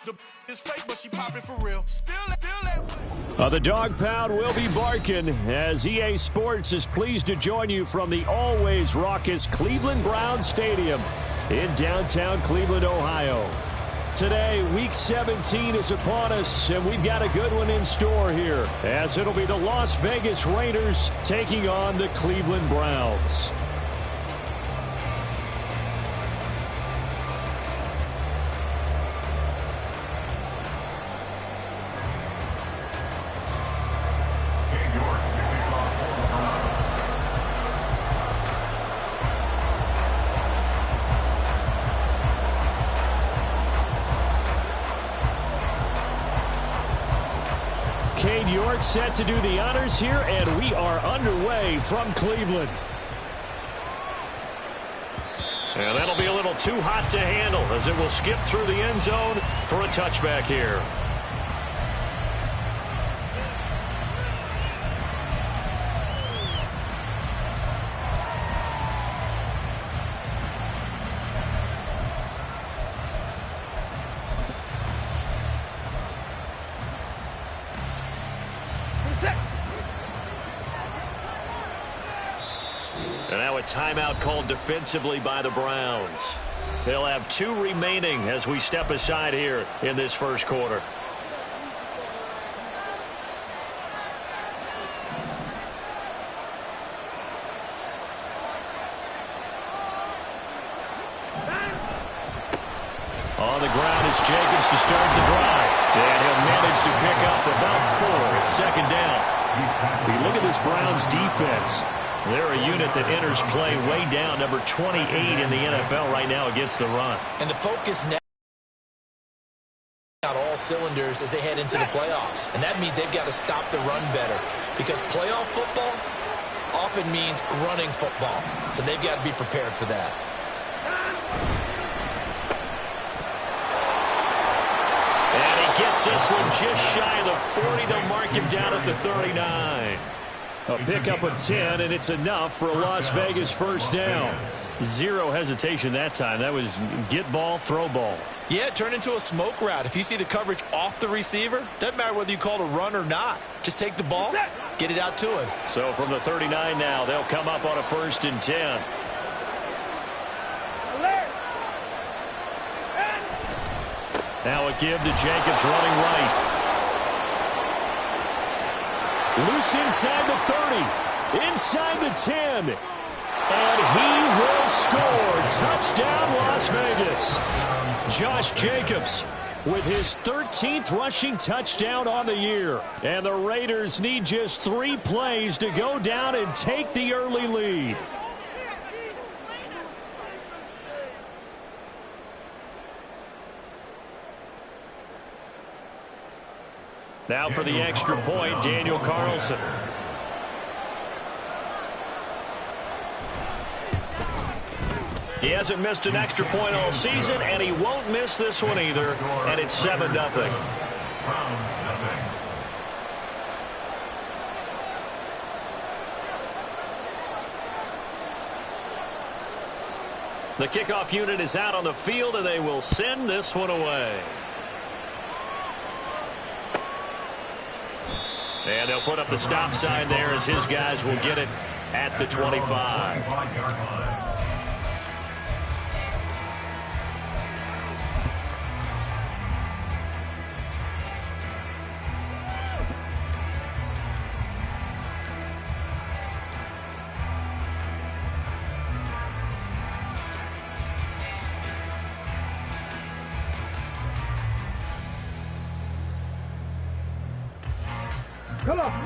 The dog pound will be barking as EA Sports is pleased to join you from the always raucous Cleveland Browns Stadium in downtown Cleveland, Ohio. Today, Week 17 is upon us, and we've got a good one in store here, as it'll be the Las Vegas Raiders taking on the Cleveland Browns. Set to do the honors here, and we are underway from Cleveland. And that'll be a little too hot to handle as it will skip through the end zone for a touchback here. And now a timeout called defensively by the Browns. They'll have 2 remaining as we step aside here in this first quarter. On the ground is Jacobs to start the drive. And he'll manage to pick up about 4. It's second down. We look at this Browns defense. They're a unit that enters play way down, number 28 in the NFL right now against the run. And the focus now out all cylinders as they head into the playoffs. And that means they've got to stop the run better, because playoff football often means running football. So they've got to be prepared for that. And he gets this one just shy of the 40. They'll mark him down at the 39. A pickup of 10, and it's enough for a Las Vegas first down. Zero hesitation that time. That was get ball, throw ball. Yeah, it turned into a smoke route. If you see the coverage off the receiver, doesn't matter whether you call it a run or not. Just take the ball, get it out to him. So from the 39 now, they'll come up on a 1st and 10. Now a give to Jacobs running right. Loose inside the 30, inside the 10, and he will score. Touchdown, Las Vegas. Josh Jacobs with his 13th rushing touchdown on the year. And the Raiders need just 3 plays to go down and take the early lead. Now for the extra point, Daniel Carlson. He hasn't missed an extra point all season, and he won't miss this one either, and it's 7-0. The kickoff unit is out on the field, and they will send this one away. And they'll put up the stop sign there as his guys will get it at the 25.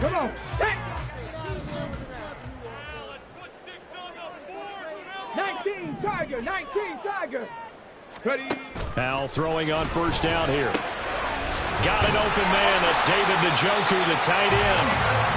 Come on, set! 19 Tiger. Ready. Al throwing on first down here. Got an open man. That's David Njoku, the tight end.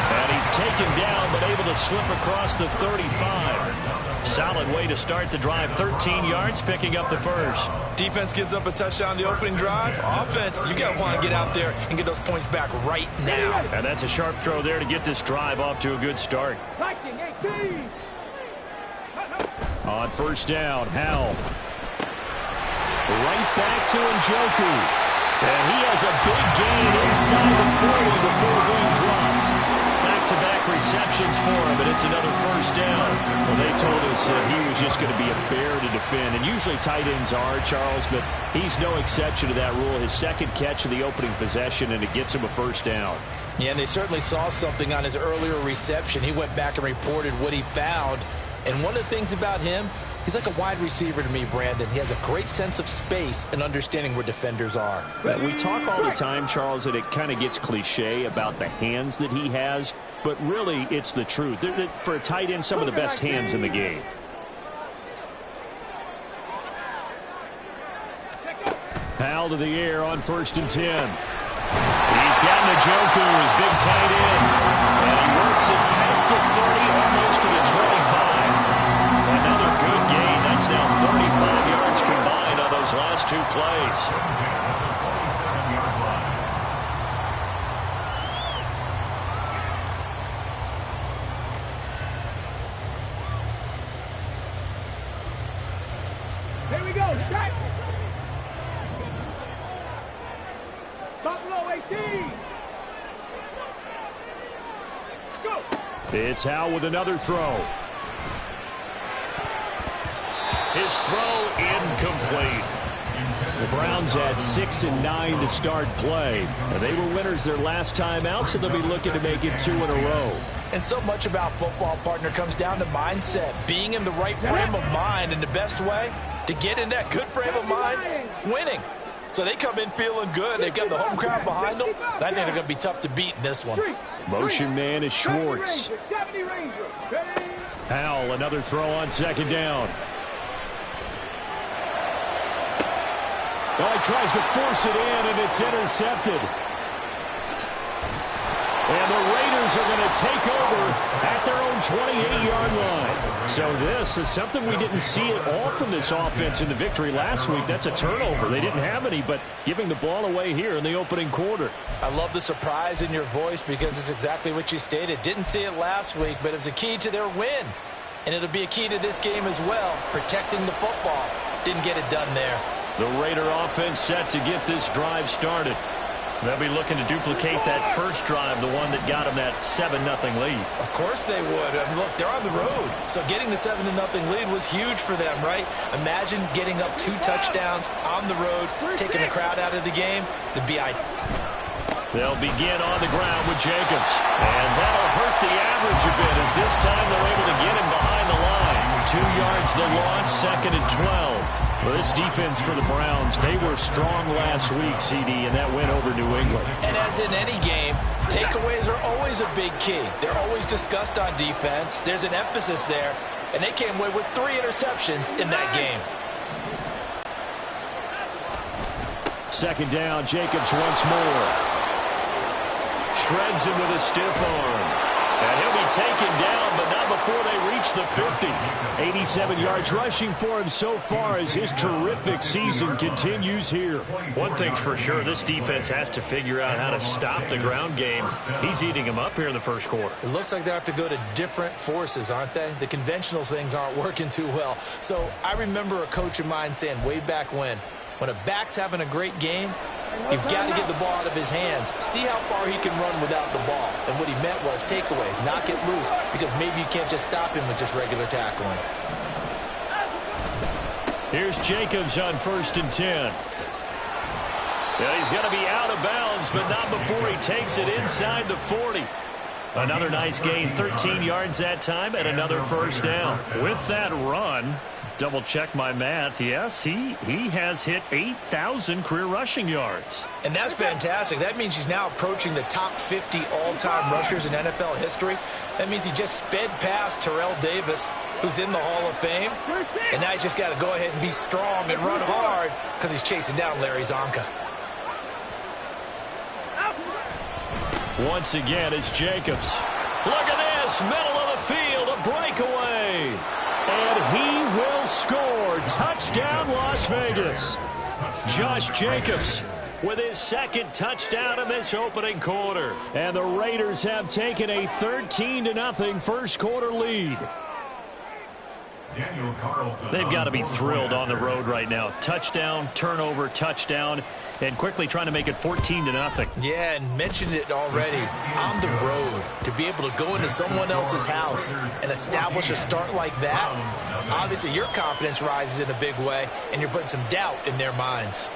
And he's taken down, but able to slip across the 35. Solid way to start the drive. 13 yards, picking up the first. Defense gives up a touchdown the opening drive. Offense, you got to want to get out there and get those points back right now. And that's a sharp throw there to get this drive off to a good start. On first down, Howell. Right back to Njoku. receptions for him, and it's another first down. Well, they told us that he was just going to be a bear to defend, and usually tight ends are, Charles, but he's no exception to that rule. His second catch of the opening possession, and it gets him a first down. Yeah, and they certainly saw something on his earlier reception. He went back and reported what he found. And one of the things about him, he's like a wide receiver to me, Brandon. He has a great sense of space and understanding where defenders are. We talk all the time, Charles, and it kind of gets cliche about the hands that he has, but really it's the truth. For a tight end, some of the best hands in the game. Powell to the air on 1st and 10. He's got Njoku, his big tight end, and he works it past the 30, almost to the 25. Another good gain. That's now 35 yards combined on those last 2 plays. Here we go. Strike. Buffalo 18. Go. It's Howe with another throw. His throw incomplete. The Browns had 6 and 9 to start play. And they were winners their last time out, so they'll be looking to make it 2 in a row. And so much about football, partner, comes down to mindset. Being in the right frame of mind, and the best way to get in that good frame of mind, winning. So they come in feeling good. They've got the home crowd behind them. And I think they're going to be tough to beat in this one. Motion man is Schwartz. Powell, another throw on 2nd down. Well, he tries to force it in, and it's intercepted. And the Raiders are going to take over at their own 28-yard line. So this is something we didn't see at all from this offense in the victory last week. That's a turnover. They didn't have any, but giving the ball away here in the opening quarter. I love the surprise in your voice because it's exactly what you stated. Didn't see it last week, but it was a key to their win. And it'll be a key to this game as well, protecting the football. Didn't get it done there. The Raider offense set to get this drive started. They'll be looking to duplicate that first drive, the one that got them that 7-0 lead. Of course they would. I mean, look, they're on the road. So getting the 7-0 lead was huge for them, right? Imagine getting up 2 touchdowns on the road, taking the crowd out of the game. The BI. They'll begin on the ground with Jacobs. And that'll hurt the average a bit as this time they're able to get him behind the line. 2 yards the loss, 2nd and 12. Well, this defense for the Browns, they were strong last week, CD, and that went over New England. And as in any game, takeaways are always a big key. They're always discussed on defense. There's an emphasis there, and they came away with 3 interceptions in that game. 2nd down, Jacobs once more. Shreds him with a stiff arm. And he'll be taken down, but not before they reach the 50. 87 yards rushing for him so far as his terrific season continues here. One thing's for sure, this defense has to figure out how to stop the ground game. He's eating him up here in the first quarter. It looks like they have to go to different forces, aren't they? The conventional things aren't working too well. So I remember a coach of mine saying way back when a back's having a great game, you've got to get the ball out of his hands. See how far he can run without the ball. And what he meant was takeaways, knock it loose, because maybe you can't just stop him with just regular tackling. Here's Jacobs on 1st and 10. Yeah, he's going to be out of bounds, but not before he takes it inside the 40. Another nice gain, 13 yards that time, and another first down. With that run, double check my math. Yes, he has hit 8,000 career rushing yards. And that's fantastic. That means he's now approaching the top 50 all-time rushers in NFL history. That means he just sped past Terrell Davis, who's in the Hall of Fame. And now he's just got to go ahead and be strong and run hard because he's chasing down Larry Zonka. Once again, it's Jacobs. Look at this, middle of the field, a breakaway. And he will score. Touchdown, Las Vegas. Josh Jacobs with his 2nd touchdown in this opening quarter. And the Raiders have taken a 13-0 first quarter lead. They've got to be thrilled on the road right now. Touchdown, turnover, touchdown, and quickly trying to make it 14-0. Yeah, and mentioned it already. On the road, to be able to go into someone else's house and establish a start like that, obviously your confidence rises in a big way, and you're putting some doubt in their minds.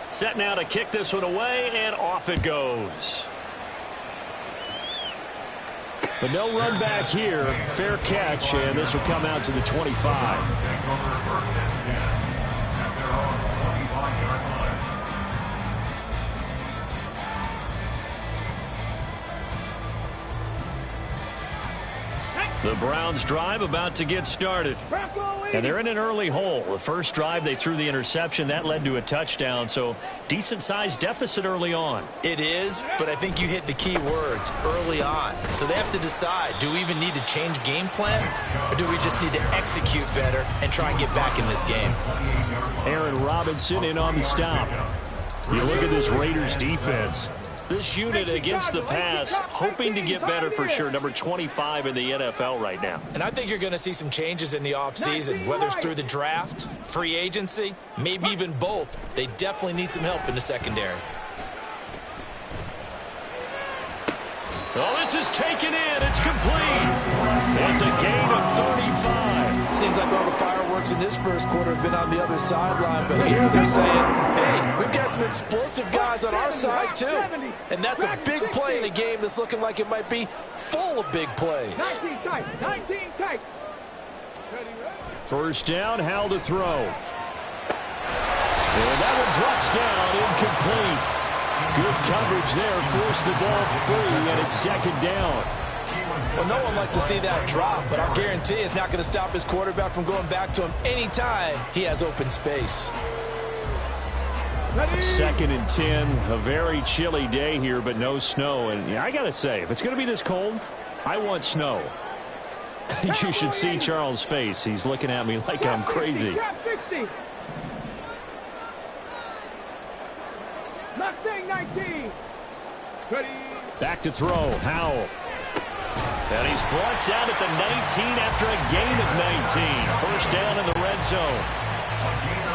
Set now to kick this one away, and off it goes. But no run back here. Fair catch, and this will come out to the 25. The Browns drive about to get started. And they're in an early hole. The first drive, they threw the interception. That led to a touchdown, so decent-sized deficit early on. It is, but I think you hit the key words, early on. So they have to decide, do we even need to change game plan, or do we just need to execute better and try and get back in this game? Aaron Robinson in on the stop. You look at this Raiders defense. This unit against the pass, hoping to get better for sure. Number 25 in the NFL right now. And I think you're going to see some changes in the offseason, whether it's through the draft, free agency, maybe even both. They definitely need some help in the secondary. Oh, this is taken in. It's complete. It's a gain of 35. Seems like all the fireworks in this first quarter have been on the other sideline, but here they're saying, hey, we've got some explosive guys on our side too. And that's a big play in a game that's looking like it might be full of big plays. 19 tight. First down, Howell to throw. And that one drops down, incomplete. Good coverage there, forced the ball free, and it's second down. Well, no one likes to see that drop, but I guarantee it's not going to stop his quarterback from going back to him anytime he has open space. Second and 10, a very chilly day here, but no snow. And yeah, I got to say, if it's going to be this cold, I want snow. You should see Charles' face. He's looking at me like I'm crazy. Mustang 19. Back to throw, Howell. And he's brought down at the 19 after a gain of 19. First down in the red zone.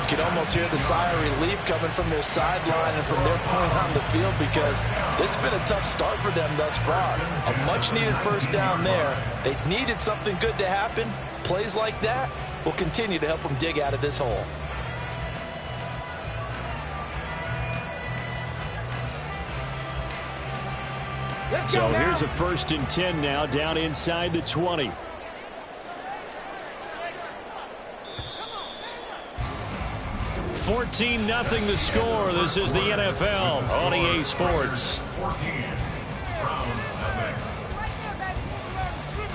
You can almost hear the sigh of relief coming from their sideline and from their point on the field, because this has been a tough start for them thus far. A much-needed first down there. They needed something good to happen. Plays like that will continue to help them dig out of this hole. So here's a first and 10 now, down inside the 20. $14-0 the score. This is the NFL on EA Sports.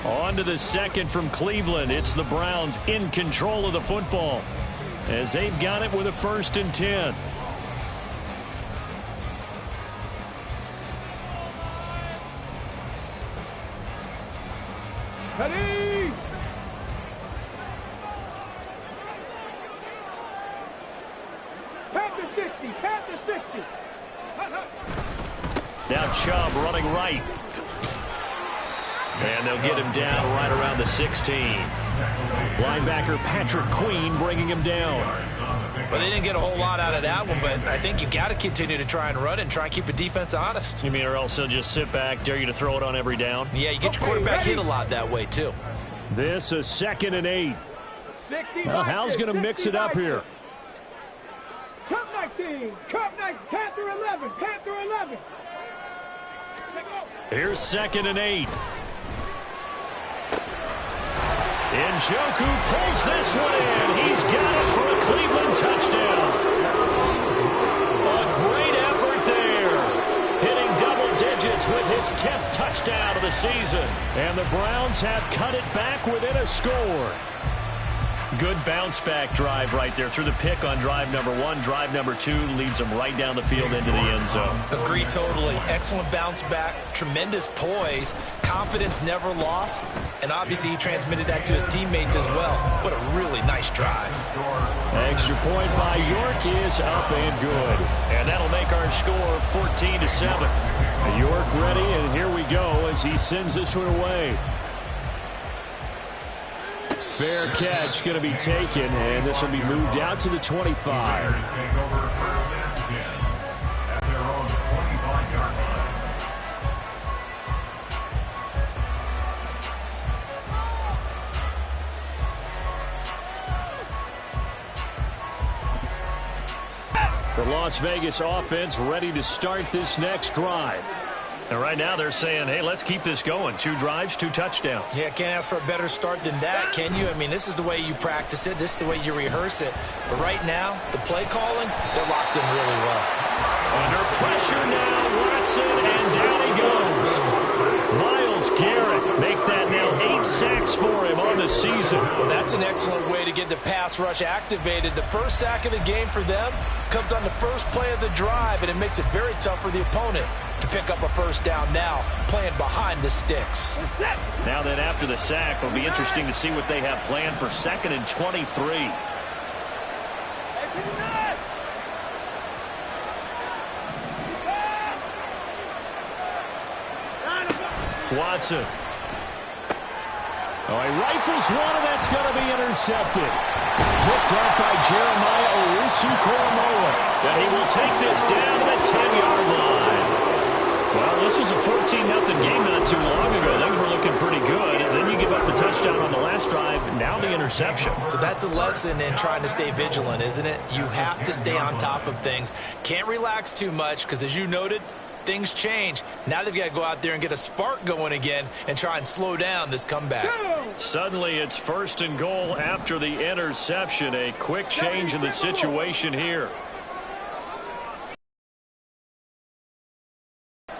On to the second from Cleveland. It's the Browns in control of the football as they've got it with a first and 10. Ready! Panther 60, Panther 60. Now Chubb running right. And they'll get him down right around the 16. Linebacker Patrick Queen bringing him down. Well, they didn't get a whole lot out of that one, but I think you got to continue to try and run and try and keep the defense honest. You mean, or else they'll just sit back, dare you to throw it on every down? Yeah, you get your quarterback hit a lot that way, too. This a second and 8. Well, Hal's going to mix it up here. Cup 19, Cup 19, Panther 11, Panther 11. Here's second and 8. Njoku pulls this one in. He's got it for a Cleveland touchdown. A great effort there. Hitting double digits with his 10th touchdown of the season. And the Browns have cut it back within a score. Good bounce-back drive right there. Through the pick on drive number 1. Drive number 2 leads them right down the field into the end zone. Agree totally. Excellent bounce back. Tremendous poise. Confidence never lost. And obviously he transmitted that to his teammates as well. What a really nice drive. Extra point by York is up and good. And that'll make our score 14-7. York ready, and here we go as he sends this one away. Fair catch going to be taken, and this will be moved out to the 25. The Las Vegas offense ready to start this next drive. And right now they're saying, hey, let's keep this going. 2 drives, 2 touchdowns. Yeah, can't ask for a better start than that, can you? I mean, this is the way you practice it. This is the way you rehearse it. But right now, the play calling, they're locked in really well. Under pressure now, Watson, and down he goes. Myles Garrett make that now 8 sacks for him on the season. Well, that's an excellent way to get the pass rush activated. The first sack of the game for them comes on the first play of the drive, and it makes it very tough for the opponent to pick up a first down now, playing behind the sticks. Now then, after the sack, it'll be interesting to see what they have planned for 2nd and 23. Watson. Oh, he rifles one, and that's going to be intercepted. Picked up by Jeremiah Owusu-Koramoah. And he will take this down to the 10-yard line. Well, this was a 14-0 game not too long ago. Things were looking pretty good. And then you give up the touchdown on the last drive. Now the interception. So that's a lesson in trying to stay vigilant, isn't it? You have to stay on top of things. Can't relax too much because, as you noted, things change. Now they've got to go out there and get a spark going again and try and slow down this comeback. Suddenly it's 1st and goal after the interception. A quick change in the situation here. Oh,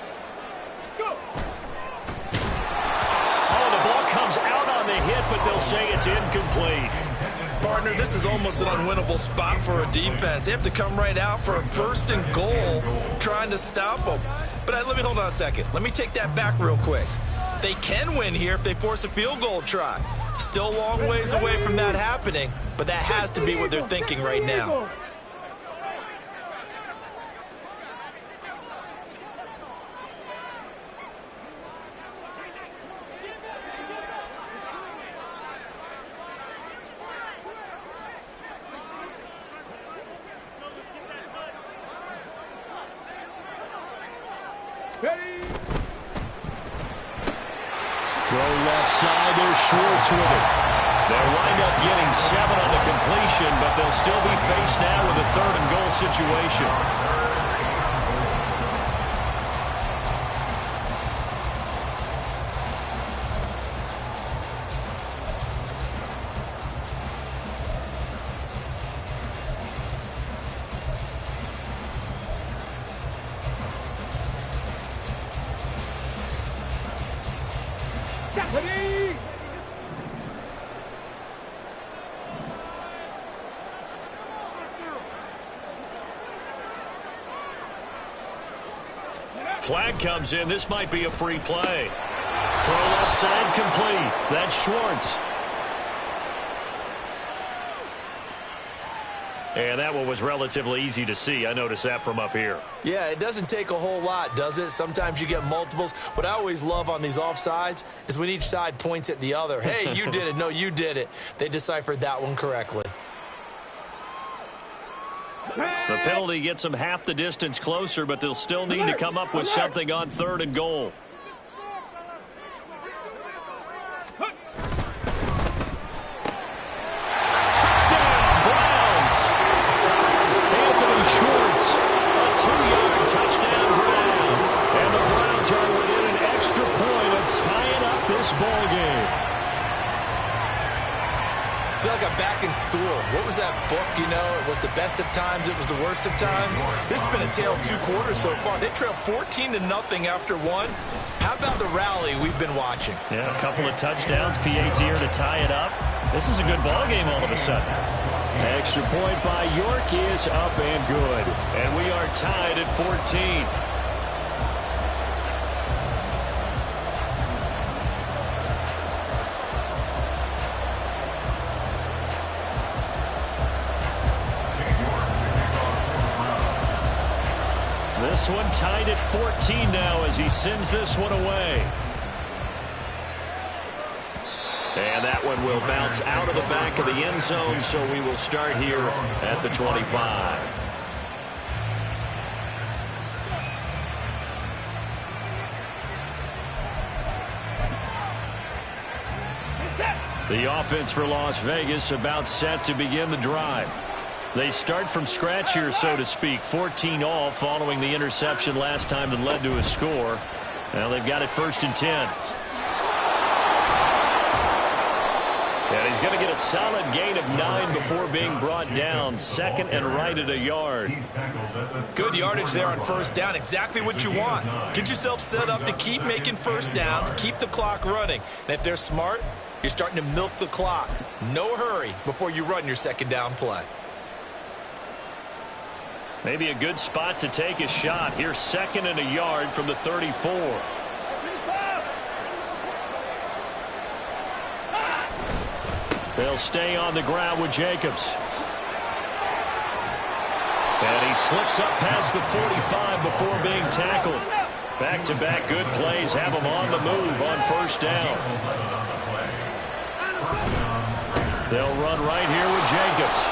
the ball comes out on the hit, but they'll say it's incomplete. Partner, this is almost an unwinnable spot for a defense. They have to come right out for a 1st and goal trying to stop them. But let me hold on a second. Let me take that back real quick. They can win here if they force a field goal try. Still a long ways away from that happening, but that has to be what they're thinking right now. Throw left side, there's Schwartz with it. They'll wind up getting 7 on the completion, but they'll still be faced now with a 3rd and goal situation. Flag comes in. This might be a free play. Throw left side complete. That's Schwartz. And that one was relatively easy to see. I noticed that from up here. Yeah, it doesn't take a whole lot, does it? Sometimes you get multiples. What I always love on these offsides is when each side points at the other. Hey, you did it. No, you did it. They deciphered that one correctly. The penalty gets them half the distance closer, but they'll still need to come up with something on 3rd and goal. Touchdown, Browns! Anthony Schwartz, a 2-yard touchdown grab. And the Browns are within an extra point of tying up this ball game. I feel like I'm back in school. What was that book, you know? It was the best of times. It was the worst of times. This has been a tale of 2 quarters so far. They trailed 14-0 after 1. How about the rally we've been watching? Yeah, a couple of touchdowns. P.A.'s here to tie it up. This is a good ball game all of a sudden. Extra point by York is up and good. And we are tied at 14. This one tied at 14 now as he sends this one away. And that one will bounce out of the back of the end zone, so we will start here at the 25. The offense for Las Vegas about set to begin the drive. They start from scratch here, so to speak. 14 all following the interception last time that led to a score. Now they've got it 1st and 10. And he's going to get a solid gain of 9 before being brought down. 2nd and right at a yard. Good yardage there on 1st down. Exactly what you want. Get yourself set up to keep making 1st downs, keep the clock running. And if they're smart, you're starting to milk the clock. No hurry before you run your 2nd down play. Maybe a good spot to take a shot. Here's 2nd and a yard from the 34. They'll stay on the ground with Jacobs. And he slips up past the 45 before being tackled. Back-to-back good plays have him on the move on 1st down. They'll run right here with Jacobs.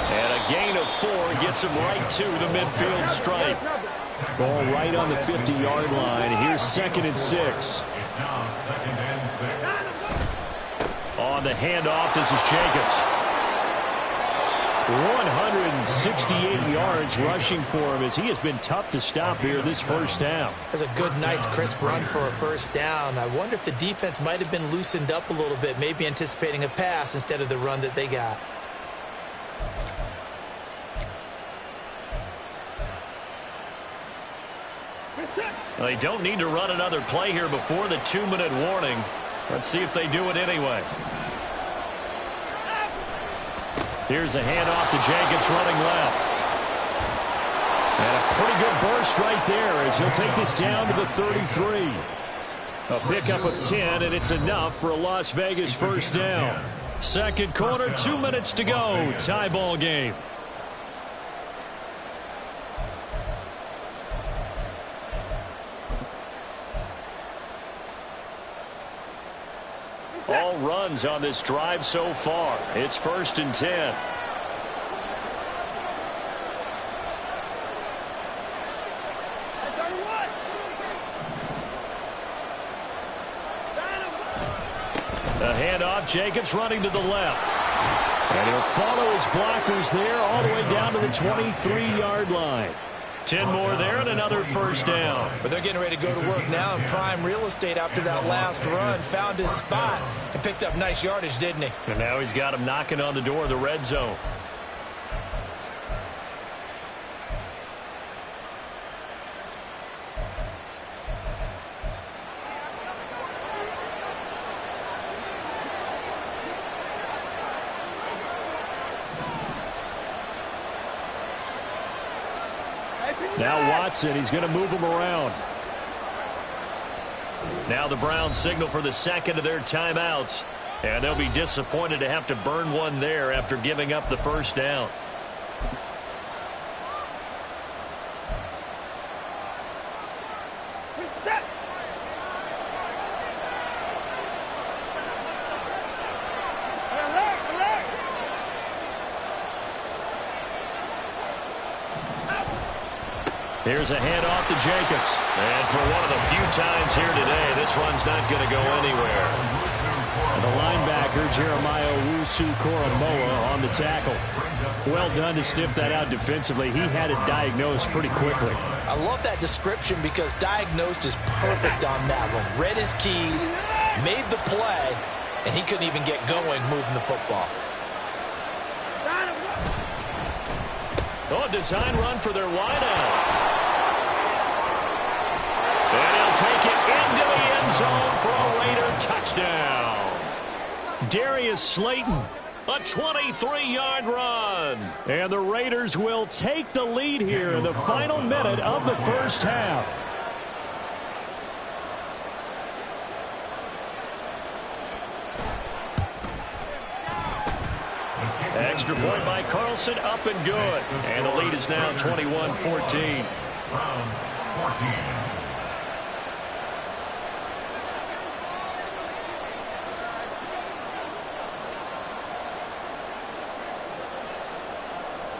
And a gain of 4 gets him right to the midfield stripe. Ball right on the 50-yard line. Here's 2nd and 6. On the handoff, this is Jacobs. 168 yards rushing for him as he has been tough to stop here this 1st half. That's a good, nice, crisp run for a 1st down. I wonder if the defense might have been loosened up a little bit, maybe anticipating a pass instead of the run that they got. They don't need to run another play here before the 2-minute warning. Let's see if they do it anyway. Here's a handoff to Jacobs running left. And a pretty good burst right there as he'll take this down to the 33. A pickup of 10, and it's enough for a Las Vegas 1st down. 2nd quarter, 2 minutes to go. Tie ball game. All runs on this drive so far. It's 1st and 10. The handoff, Jacobs running to the left. And he'll follow his blockers there all the way down to the 23-yard line. 10 more there and another 1st down. But they're getting ready to go to work now in prime real estate after that last run. Found his spot and picked up nice yardage, didn't he? And now he's got him knocking on the door of the red zone. Now Watson, he's going to move him around. Now the Browns signal for the 2nd of their timeouts. And they'll be disappointed to have to burn one there after giving up the 1st down. Here's a handoff to Jacobs. And for one of the few times here today, this run's not going to go anywhere. And the linebacker, Jeremiah Owusu-Koramoah, on the tackle. Well done to sniff that out defensively. He had it diagnosed pretty quickly. I love that description because diagnosed is perfect on that one. Read his keys, made the play, and he couldn't even get going moving the football. Oh, design run for their wideout. And he'll take it into the end zone for a Raider touchdown. Darius Slayton, a 23-yard run. And the Raiders will take the lead here in the final minute of the first half. Extra point by Carlson, up and good. And the lead is now 21-14. Browns 14.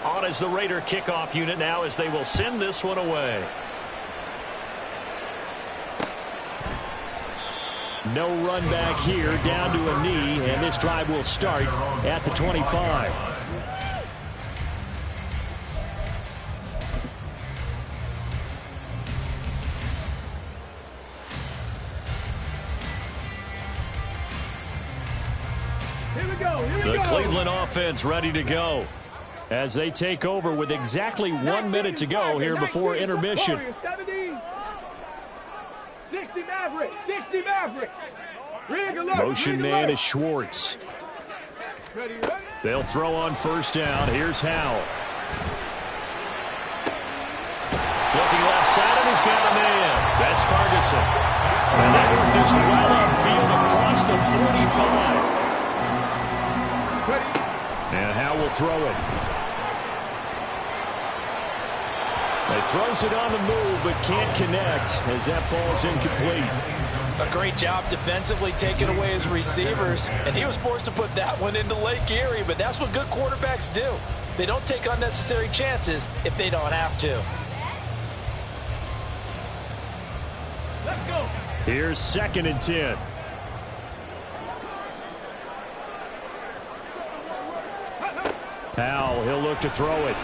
On is the Raider kickoff unit now as they will send this one away. No run back here, down to a knee, and this drive will start at the 25. Here we go. The Cleveland offense ready to go as they take over with exactly 1 minute to go here before intermission. 60 Mavericks. 60 Mavericks. Motion man is Schwartz. They'll throw on first down. Here's Howell. Looking left side, and he's got a man. That's Ferguson. And that worked this well upfield across the 45. And Howell will throw it. He throws it on the move, but can't connect as that falls incomplete. A great job defensively taking away his receivers, and he was forced to put that one into Lake Erie, but that's what good quarterbacks do. They don't take unnecessary chances if they don't have to. Let's go. Here's 2nd and 10. Howell, he'll look to throw it.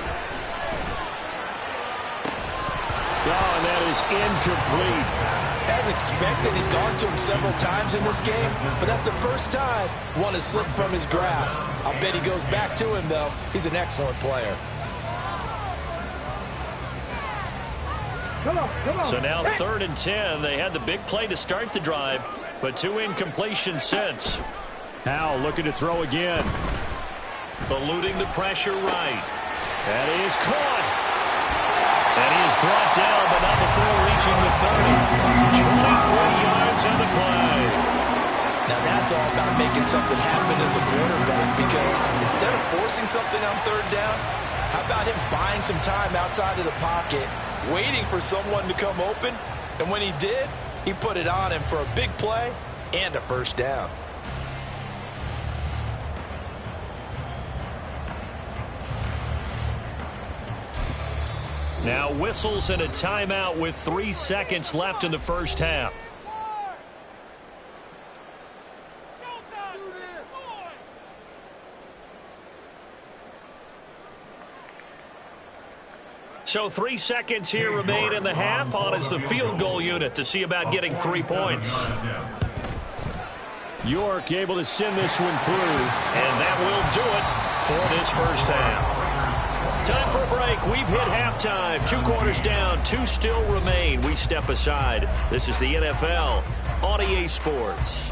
Oh, and that is incomplete. As expected, he's gone to him several times in this game, but that's the first time one has slipped from his grasp. I'll bet he goes back to him, though. He's an excellent player. Come on. So now 3rd and 10. They had the big play to start the drive, but 2 incompletions since. Howell looking to throw again. Eluding the pressure right. That is caught. And he is brought down, but not before reaching the 30. 23 yards on the play. Now that's all about making something happen as a quarterback, because instead of forcing something on 3rd down, how about him buying some time outside of the pocket, waiting for someone to come open, and when he did, he put it on him for a big play and a first down. Now whistles and a timeout with 3 seconds left in the first half. So 3 seconds here remain in the half. On is the field goal unit to see about getting 3 points. York able to send this one through, and that will do it for this first half. Time for a break. We've hit halftime. 2 quarters down, 2 still remain. We step aside. This is the NFL on EA Sports.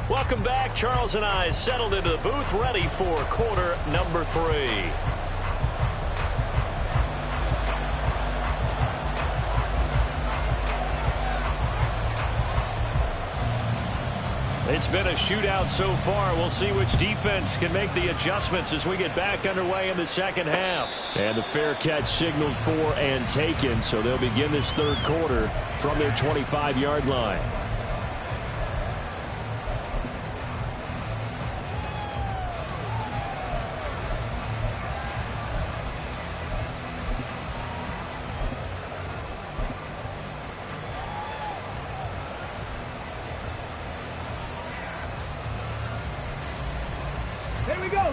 Welcome back. Charles and I settled into the booth, ready for quarter number 3. It's been a shootout so far. We'll see which defense can make the adjustments as we get back underway in the second half. And the fair catch signaled for and taken, so they'll begin this 3rd quarter from their 25-yard line.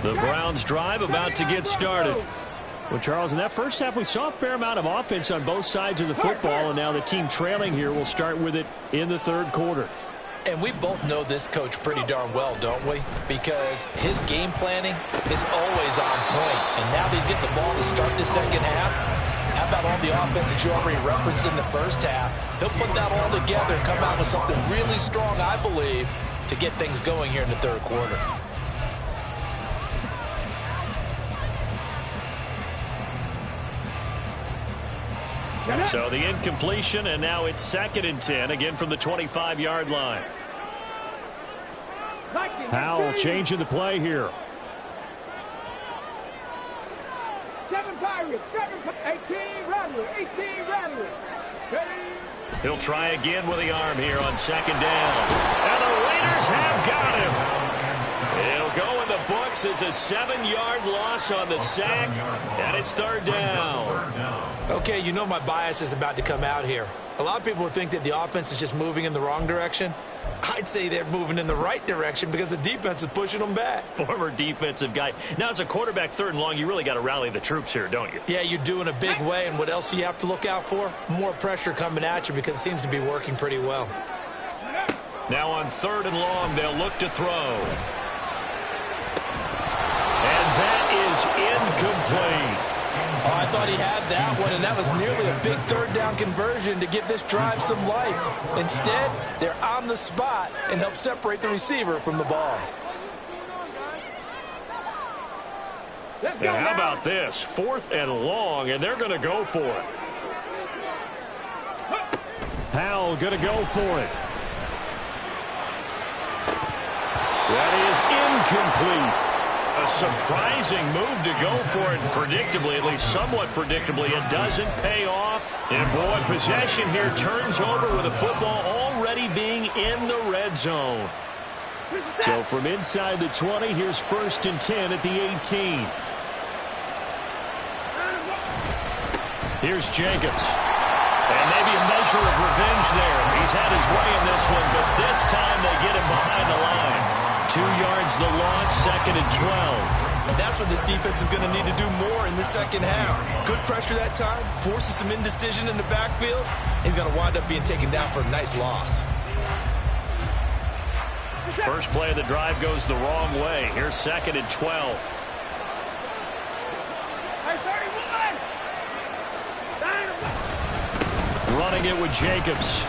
The Browns drive about to get started. Well, Charles, in that first half, we saw a fair amount of offense on both sides of the football, and now the team trailing here will start with it in the 3rd quarter. And we both know this coach pretty darn well, don't we? Because his game planning is always on point. And now that he's getting the ball to start the second half, how about all the offense that you already referenced in the first half? He'll put that all together and come out with something really strong, I believe, to get things going here in the third quarter. So the incompletion, and now it's 2nd and 10, again from the 25-yard line. Howell changing the play here. 7 Pirates, 18 Rattlers, 18 Rattlers. He'll try again with the arm here on 2nd down. And the Raiders have got him. It'll go in the books as a 7-yard loss on the sack, and it's 3rd down. Okay, you know my bias is about to come out here. A lot of people would think that the offense is just moving in the wrong direction. I'd say they're moving in the right direction because the defense is pushing them back. Former defensive guy. Now, as a quarterback, 3rd and long, you really got to rally the troops here, don't you? Yeah, you do in a big way. And what else do you have to look out for? More pressure coming at you because it seems to be working pretty well. Now on 3rd and long, they'll look to throw. And that is incomplete. Oh, I thought he had that one, and that was nearly a big 3rd down conversion to give this drive some life. Instead, they're on the spot and help separate the receiver from the ball. Now, how about this? 4th and long, and they're going to go for it. Howell going to go for it. That is incomplete. A surprising move to go for it, predictably, at least somewhat predictably. It doesn't pay off. And, boy, possession here turns over with the football already being in the red zone. So from inside the 20, here's 1st and 10 at the 18. Here's Jacobs. And maybe a measure of revenge there. He's had his way in this one, but this time they get him behind the line. 2 yards the loss, 2nd and 12. And that's what this defense is going to need to do more in the second half. Good pressure that time, forces some indecision in the backfield. He's going to wind up being taken down for a nice loss. First play of the drive goes the wrong way. Here's 2nd and 12. Running it with Jacobs.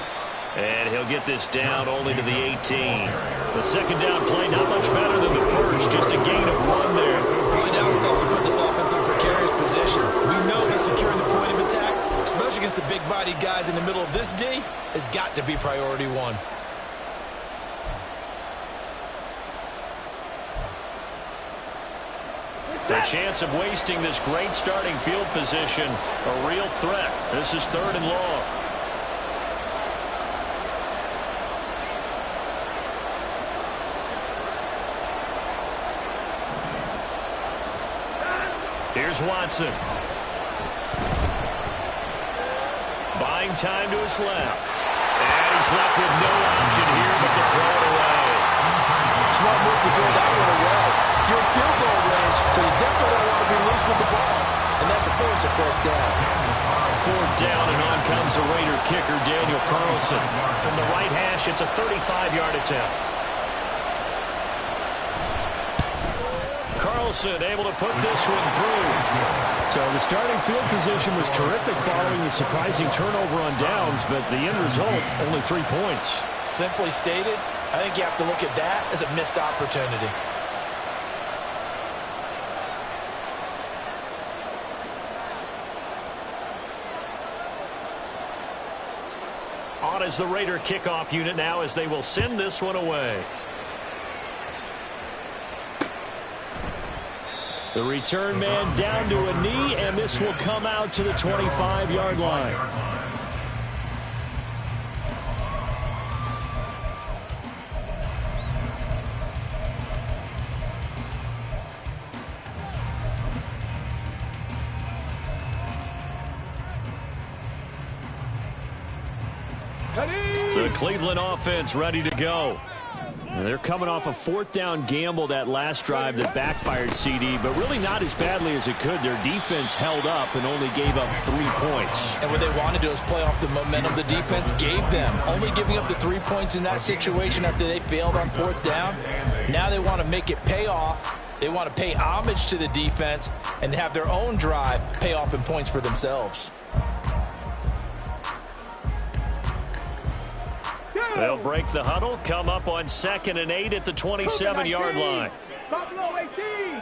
And he'll get this down only to the 18. The 2nd down play, not much better than the first. Just a gain of 1 there. Early down stuffs will put this offense in a precarious position. We know that securing the point of attack, especially against the big-bodied guys in the middle of this D, has got to be priority 1. The chance of wasting this great starting field position, a real threat. This is 3rd and long. Here's Watson. Buying time to his left. And he's left with no option here but to throw it away. Smart move to throw that one away. You're in field goal range, so you definitely don't want to be loose with the ball. And that's a force of 4th down. 4th down, and on comes the Raider kicker, Daniel Carlson. From the right hash, it's a 35-yard attempt. Carlson able to put this one through. So the starting field position was terrific following the surprising turnover on downs, but the end result, only 3 points. Simply stated, I think you have to look at that as a missed opportunity. On is the Raider kickoff unit now as they will send this one away. The return man down to a knee, and this will come out to the 25-yard line. The Cleveland offense ready to go. And they're coming off a 4th down gamble that last drive that backfired, CD, but really not as badly as it could. Their defense held up and only gave up 3 points. And what they wanted to do is play off the momentum the defense gave them. Only giving up the 3 points in that situation after they failed on 4th down. Now they want to make it pay off They want to pay homage to the defense and have their own drive pay off in points for themselves. They'll break the huddle, come up on 2nd and 8 at the 27-yard line. Buffalo 18.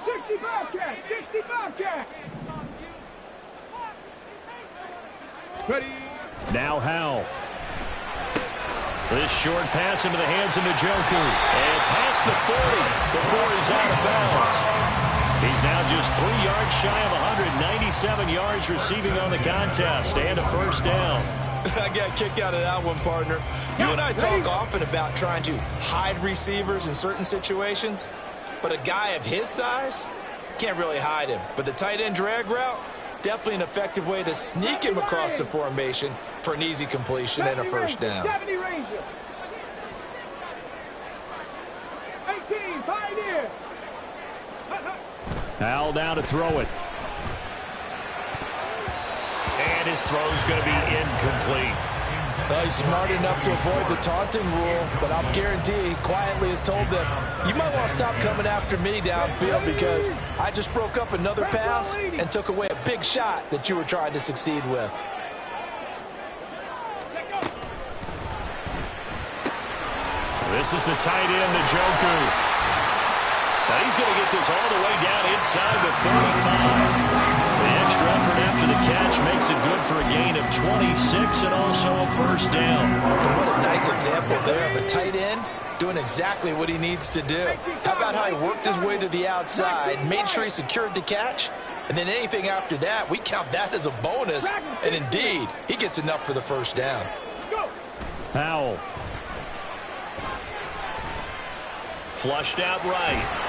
65 catch, 65 catch. Ready. Now Howell. This short pass into the hands of Njoku. And past the 40 before he's out of bounds. He's now just 3 yards shy of 197 yards receiving on the contest and a first down. I got kicked out of that one, partner. You and I talk often about trying to hide receivers in certain situations, but a guy of his size can't really hide him. But the tight end drag route, definitely an effective way to sneak him across the formation for an easy completion and a first down. 70 Ranger. 18 Pioneers. Howell down to throw it. And his throw's going to be incomplete. Well, he's smart enough to avoid the taunting rule, but I'll guarantee he quietly has told them, you might want to stop coming after me downfield because I just broke up another pass and took away a big shot that you were trying to succeed with. This is the tight end, Njoku. Now he's going to get this all the way down inside the 35. The extra effort after the catch makes it good for a gain of 26 and also a first down. And what a nice example there of a tight end doing exactly what he needs to do. How about how he worked his way to the outside, made sure he secured the catch, and then anything after that, we count that as a bonus. And indeed, he gets enough for the first down. Howell. Flushed out right.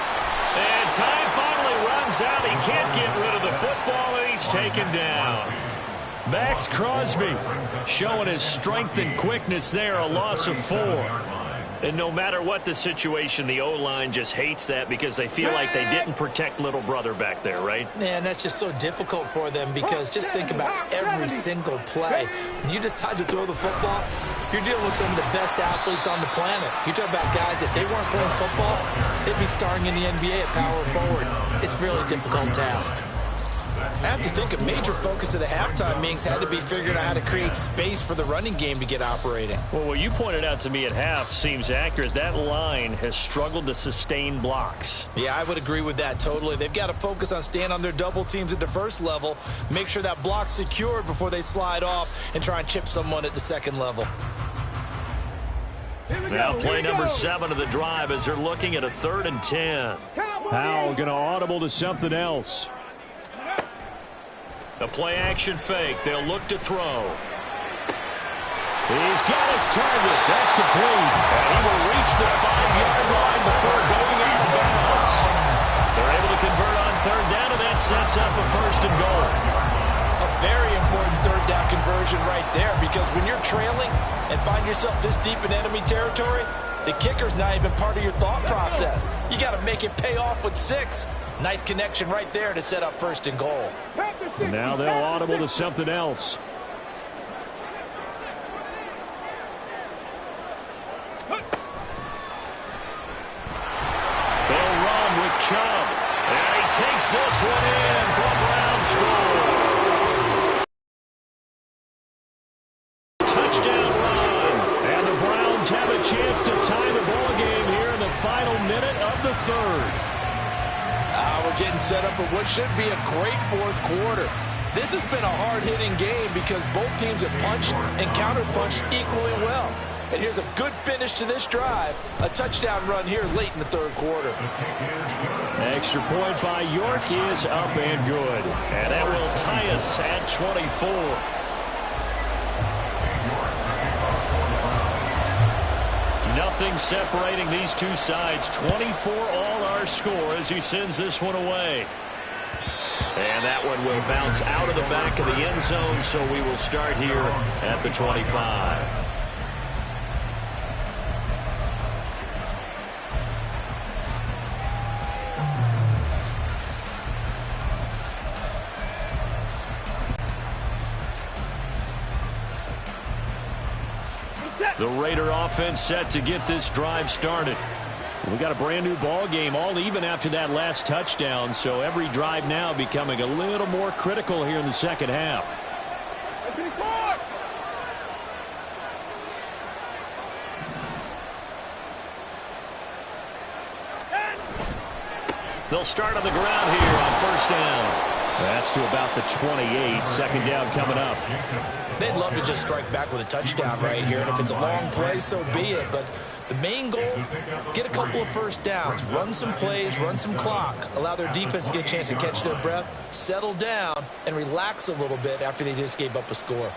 And time finally runs out. He can't get rid of the football, and he's taken down. Max Crosby showing his strength and quickness there, a loss of 4. And no matter what the situation, the O-line just hates that because they feel like they didn't protect little brother back there, right? Man, that's just so difficult for them because just think about every single play. When you decide to throw the football, you're dealing with some of the best athletes on the planet. You talk about guys that they weren't playing football, they'd be starring in the NBA at power forward. It's a really difficult task. I have to think a major focus of the halftime meetings had to be figuring out how to create space for the running game to get operating. Well, what you pointed out to me at half seems accurate. That line has struggled to sustain blocks. Yeah, I would agree with that totally. They've got to focus on staying on their double teams at the first level, make sure that block's secured before they slide off and try and chip someone at the second level. Now play number 7 of the drive as they're looking at a 3rd and 10. Howell going to audible to something else. A play-action fake. They'll look to throw. He's got his target. That's complete. And he will reach the 5-yard line before going out of bounds. They're able to convert on 3rd down, and that sets up a 1st and goal. A very important 3rd down conversion right there because when you're trailing and find yourself this deep in enemy territory, the kicker's not even part of your thought process. You got to make it pay off with 6. Nice connection right there to set up 1st and goal. Now they'll audible to something else. They'll run with Chubb. And he takes this one in for a Brown score. Touchdown run. And the Browns have a chance to tie the ball game here in the final minute of the 3rd. We're getting set up for what should be a great 4th quarter. This has been a hard-hitting game because both teams have punched and counter-punched equally well. And here's a good finish to this drive. A touchdown run here late in the 3rd quarter. Extra point by York is up and good. And that will tie us at 24. Nothing separating these two sides. 24 all our score as he sends this one away. And that one will bounce out of the back of the end zone, so we will start here at the 25. The Raider offense set to get this drive started. We got a brand new ball game, all even after that last touchdown, so every drive now becoming a little more critical here in the second half. They'll start on the ground here on first down. That's to about the 28. Second down coming up. They'd love to just strike back with a touchdown right here, and if it's a long play, so be it. But the main goal, get a couple of first downs, run some plays, run some clock, allow their defense to get a chance to catch their breath, settle down, and relax a little bit after they just gave up a score.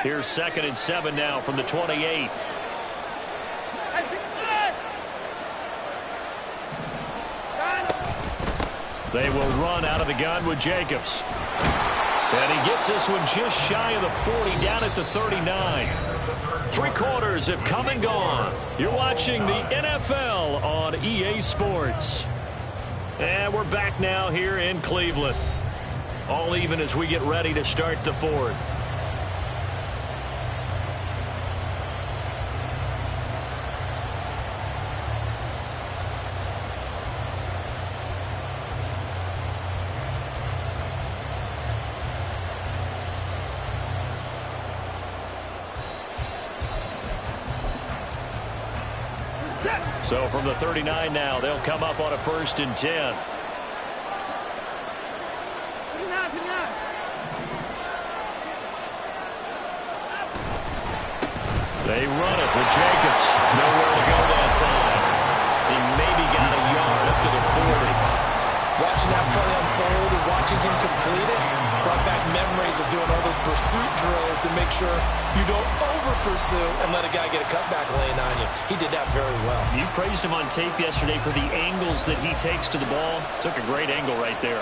Here's 2nd and 7 now from the 28. They will run out of the gun with Jacobs. And he gets this one just shy of the 40, down at the 39. 3 quarters have come and gone. You're watching the NFL on EA Sports. And we're back now here in Cleveland. All even as we get ready to start the 4th. So from the 39 now, they'll come up on a 1st and 10. They run it with Jacobs. Nowhere to go that time. He maybe got a yard up to the 40. Watching that play unfold and watching him complete it brought back memories of doing all those pursuit drills to make sure you don't over-pursue and let a guy get a cutback lane on you. He did that very well. You praised him on tape yesterday for the angles that he takes to the ball. Took a great angle right there.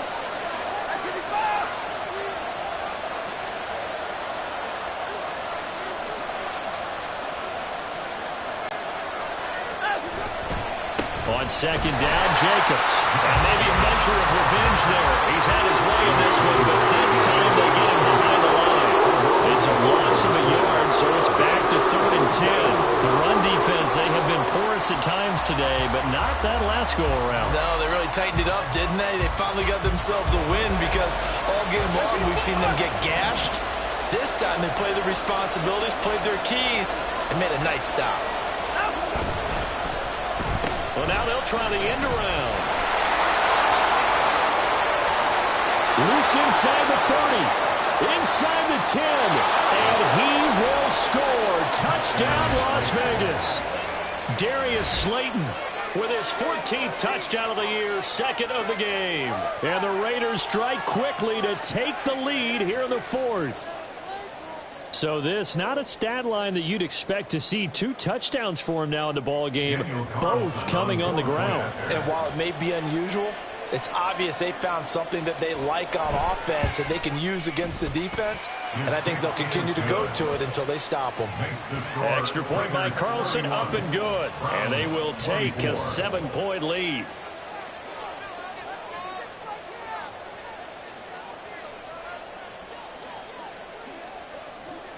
On 2nd down, Jacobs. And maybe a measure of revenge there. He's had his way in this one, but this time they get him behind the line. It's a loss of a yard, so it's back to 3rd and 10. The run defense, they have been porous at times today, but not that last go-around. No, they really tightened it up, didn't they? They finally got themselves a win because all game long we've seen them get gashed. This time they played their responsibilities, played their keys, and made a nice stop. Well, now they'll try the end around. Loose inside the 30. Inside the 10. And he will score. Touchdown, Las Vegas. Darius Slayton with his 14th touchdown of the year, 2nd of the game. And the Raiders strike quickly to take the lead here in the 4th. So this, not a stat line that you'd expect to see. 2 touchdowns for him now in the ball game, both coming on the ground. And while it may be unusual, it's obvious they found something that they like on offense and they can use against the defense. And I think they'll continue to go to it until they stop them. Extra point by Carlson, up and good. And they will take a 7-point lead.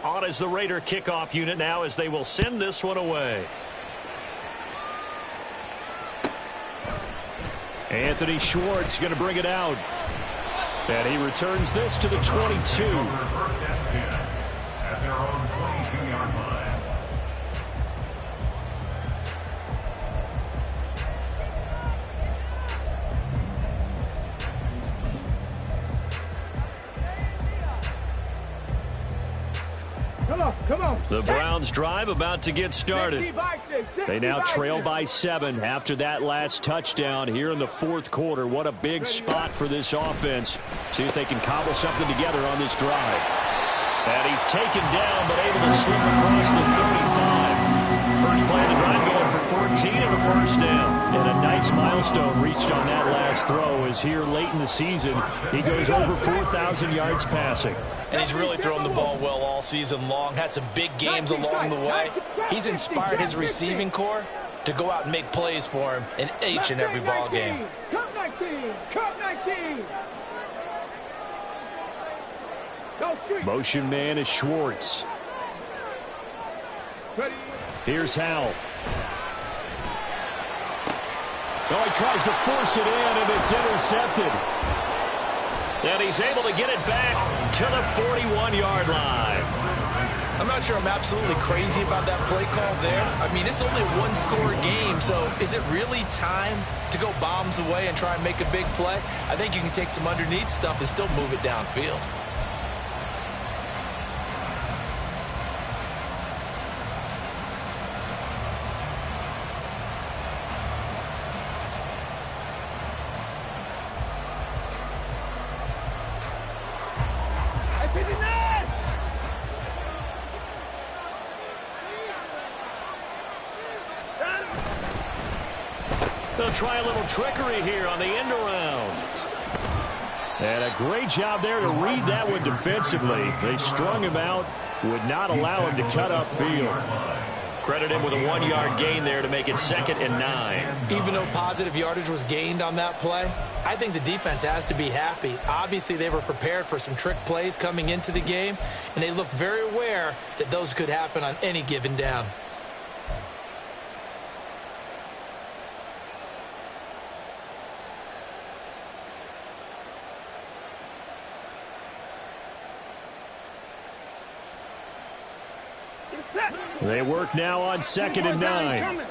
On as the Raider kickoff unit now as they will send this one away. Anthony Schwartz going to bring it out. And he returns this to the 22. First and 10 at their own 22-yard line. Come on. The Browns drive about to get started. They now trail by 7 after that last touchdown here in the 4th quarter. What a big spot for this offense. See if they can cobble something together on this drive. And he's taken down but able to slip across the 35. First play of the drive going for 14 and a 1st down. And a nice milestone reached on that last throw as here late in the season he goes over 4,000 yards passing. And he's really thrown the ball well all season long. Had some big games along the way. He's inspired his receiving corps to go out and make plays for him in each and every ball game. Cup 19, Cup 19. Motion man is Schwartz. Here's Howell. Oh, he tries to force it in, and it's intercepted. And he's able to get it back to the 41-yard line. I'm not sure I'm absolutely crazy about that play call there. I mean, it's only a one-score game, so is it really time to go bombs away and try and make a big play? I think you can take some underneath stuff and still move it downfield. They'll try a little trickery here on the end around. And a great job there to read that one defensively. They strung him out, would not allow him to cut upfield. Credit him with a 1-yard gain there to make it 2nd and 9. Even though positive yardage was gained on that play, I think the defense has to be happy. Obviously, they were prepared for some trick plays coming into the game, and they looked very aware that those could happen on any given down. They work now on 2nd and 9.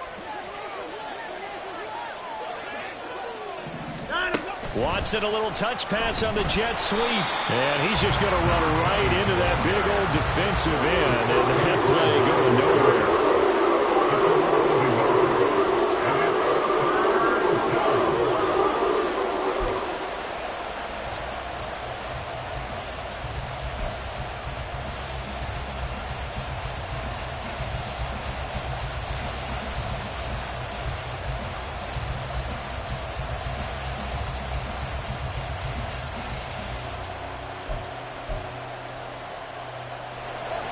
Watson, a little touch pass on the jet sweep. And he's just going to run right into that big old defensive end. And that play going nowhere.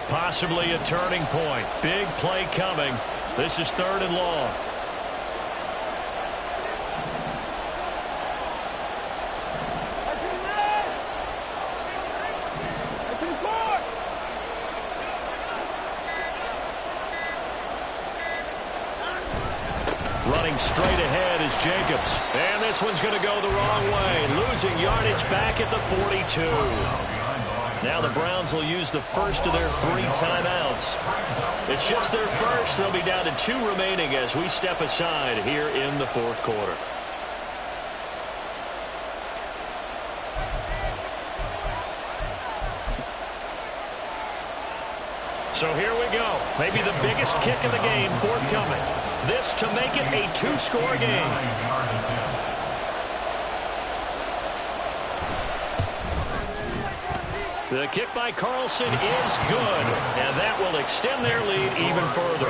Possibly a turning point. Big play coming. This is 3rd and long. Running straight ahead is Jacobs. And this one's going to go the wrong way. Losing yardage back at the 42. Now the Browns will use the first of their 3 timeouts. It's just their first. They'll be down to 2 remaining as we step aside here in the 4th quarter. So here we go. Maybe the biggest kick of the game forthcoming. This to make it a 2-score game. The kick by Carlson is good, and that will extend their lead even further.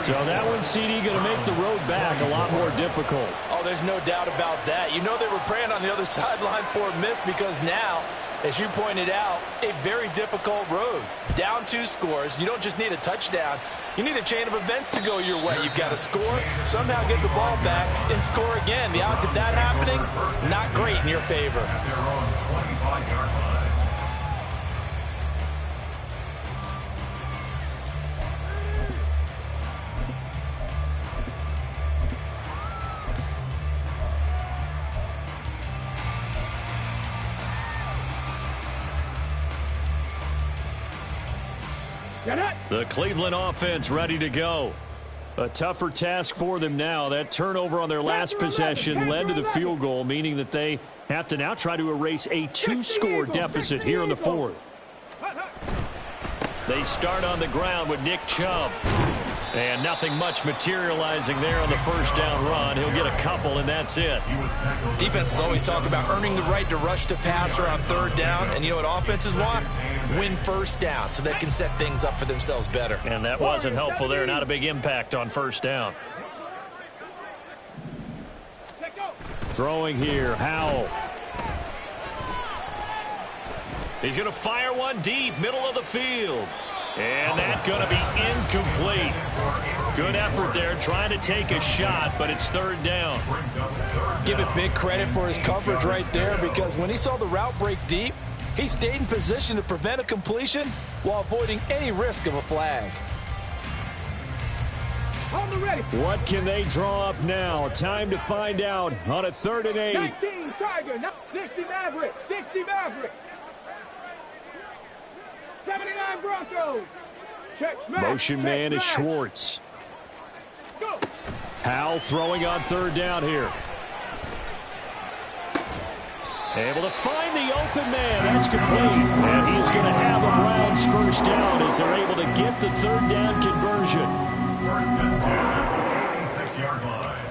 So that one, CD, going to make the road back a lot more difficult. Oh, there's no doubt about that. You know they were praying on the other sideline for a miss because now, as you pointed out, a very difficult road. Down 2 scores. You don't just need a touchdown. You need a chain of events to go your way. You've got to score, somehow get the ball back, and score again. The odds of that happening, not great in your favor. The Cleveland offense ready to go. A tougher task for them now. That turnover on their last possession led to the field goal, meaning that they have to now try to erase a 2-score deficit here in the 4th. They start on the ground with Nick Chubb. And nothing much materializing there on the first down run. He'll get a couple, and that's it. Defenses always talk about earning the right to rush the passer on 3rd down. And you know what offenses want? Win first down so they can set things up for themselves better. And that wasn't helpful there. Not a big impact on first down. Throwing here, Howell. He's going to fire one deep, middle of the field. And that's going to be incomplete. Good effort there, trying to take a shot, but it's third down. Give it big credit for his coverage right there, because when he saw the route break deep, he stayed in position to prevent a completion while avoiding any risk of a flag. On the ready. What can they draw up now? Time to find out on a 3rd and 8. 19 Tiger, 60 Maverick, 60 Maverick. 79 Broncos. Check smash. Motion check man is smash. Schwartz. Go. Howell throwing on 3rd down here. Able to find the open man. That's complete. And he is going to have a Browns first down as they're able to get the 3rd down conversion. First and 10, 86-yard line.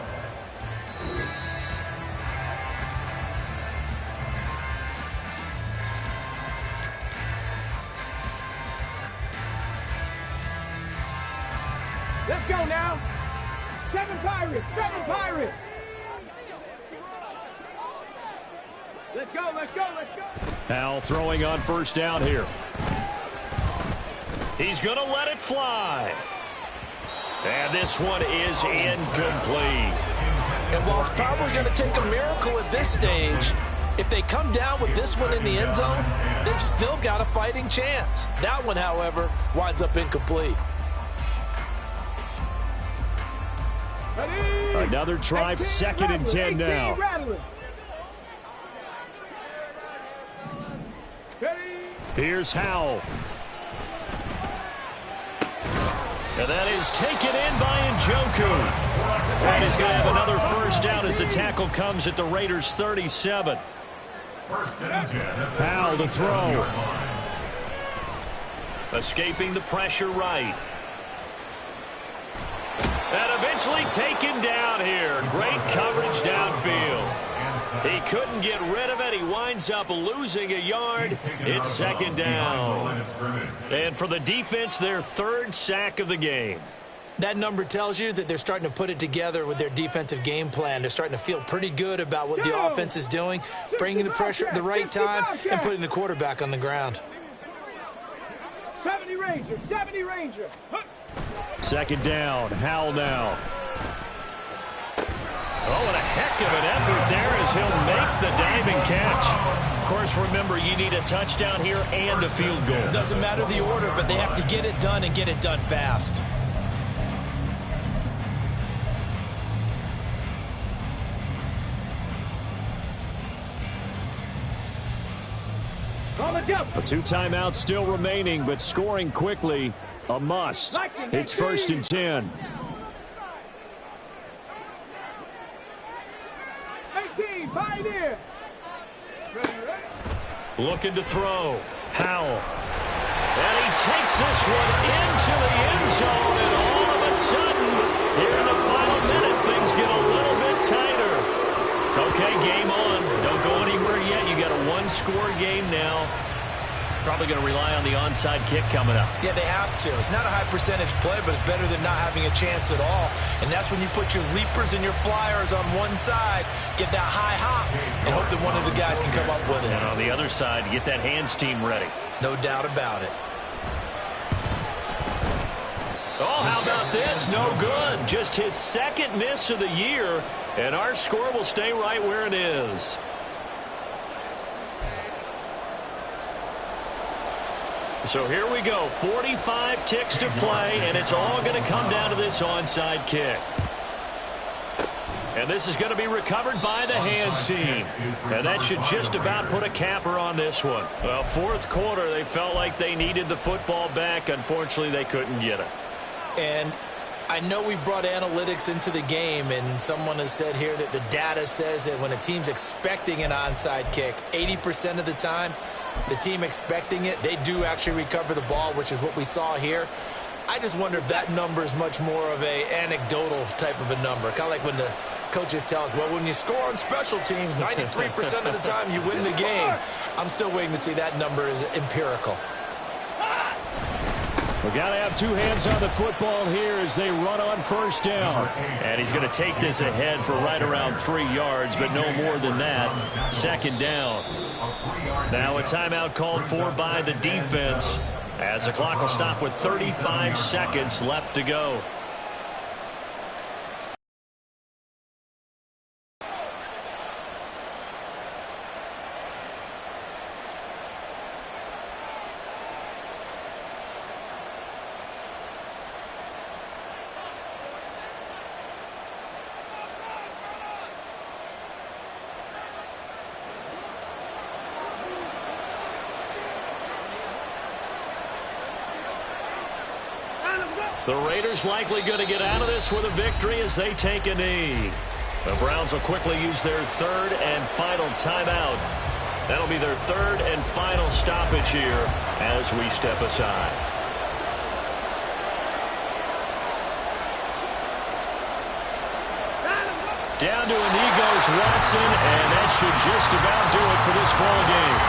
Let's go now. 7 Pirates, 7 Pirates. Let's go, let's go, let's go. Howell throwing on 1st down here. He's going to let it fly. And this one is incomplete. And while it's probably going to take a miracle at this stage, if they come down with this one in the end zone, they've still got a fighting chance. That one, however, winds up incomplete. Ready. Another try, 2nd and 10 now. Rattling. Ready. Here's Howell. And that is taken in by Njoku. And he's going to have another first down as the tackle comes at the Raiders' 37. First and 10. Howell to throw. Escaping the pressure right. And eventually taken down here. Great coverage downfield. He couldn't get rid of it. He winds up losing a yard. It's 2nd down. And for the defense, their 3rd sack of the game. That number tells you that they're starting to put it together with their defensive game plan. They're starting to feel pretty good about what the offense is doing, bringing the pressure at the right time, and putting the quarterback on the ground. 70 Ranger, 70 Ranger. 2nd down. Howell now. Oh, and a heck of an effort there as he'll make the diving catch. Of course, remember, you need a touchdown here and a field goal. Doesn't matter the order, but they have to get it done and get it done fast. A 2 timeouts still remaining, but scoring quickly, a must. It's 1st and 10. 18, Pioneer. Ready, ready. Looking to throw. Howell. And he takes this one into the end zone, and all of a sudden, here in the final minute, things get a little bit tighter. Okay, game on. Don't go anywhere yet. You got a 1-score game now. Probably going to rely on the onside kick coming up. Yeah, they have to. It's not a high percentage play, but it's better than not having a chance at all. And that's when you put your leapers and your flyers on one side, get that high hop, and hope that one of the guys can come up with it. And on the other side, get that hands team ready. No doubt about it. Oh, how about this? No good. Just his 2nd miss of the year, and our score will stay right where it is. So here we go. 45 ticks to play, and it's all going to come down to this onside kick. And this is going to be recovered by the hands team. And that should just about put a capper on this one. Well, 4th quarter, they felt like they needed the football back. Unfortunately, they couldn't get it. And I know we brought analytics into the game, and someone has said here that the data says that when a team's expecting an onside kick, 80% of the time, the team expecting it, they do actually recover the ball, which is what we saw here. I just wonder if that number is much more of a anecdotal type of a number. Kind of like when the coaches tell us, well, when you score on special teams, 93% of the time you win the game. I'm still waiting to see that number is empirical. We got to have 2 hands on the football here as they run on 1st down. And he's going to take this ahead for right around 3 yards, but no more than that. 2nd down. Now a timeout called for by the defense as the clock will stop with 35 seconds left to go. The Raiders likely going to get out of this with a victory as they take a knee. The Browns will quickly use their third and final timeout. That'll be their third and final stoppage here as we step aside. Down to a knee goes Watson, and that should just about do it for this ball game.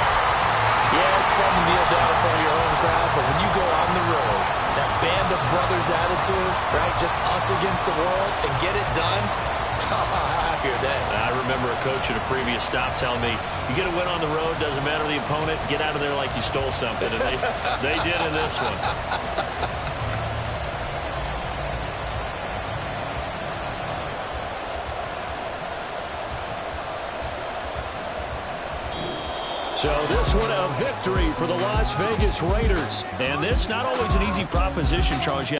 Yeah, it's fun to kneel down in front of your home crowd, but when you go on the road, that band of brothers attitude, right, just us against the world, and get it done, how happier then. I remember a coach at a previous stop telling me, you get a win on the road, doesn't matter the opponent, get out of there like you stole something, and they did in this one. So this one a victory for the Las Vegas Raiders. And this not always an easy proposition, Charles.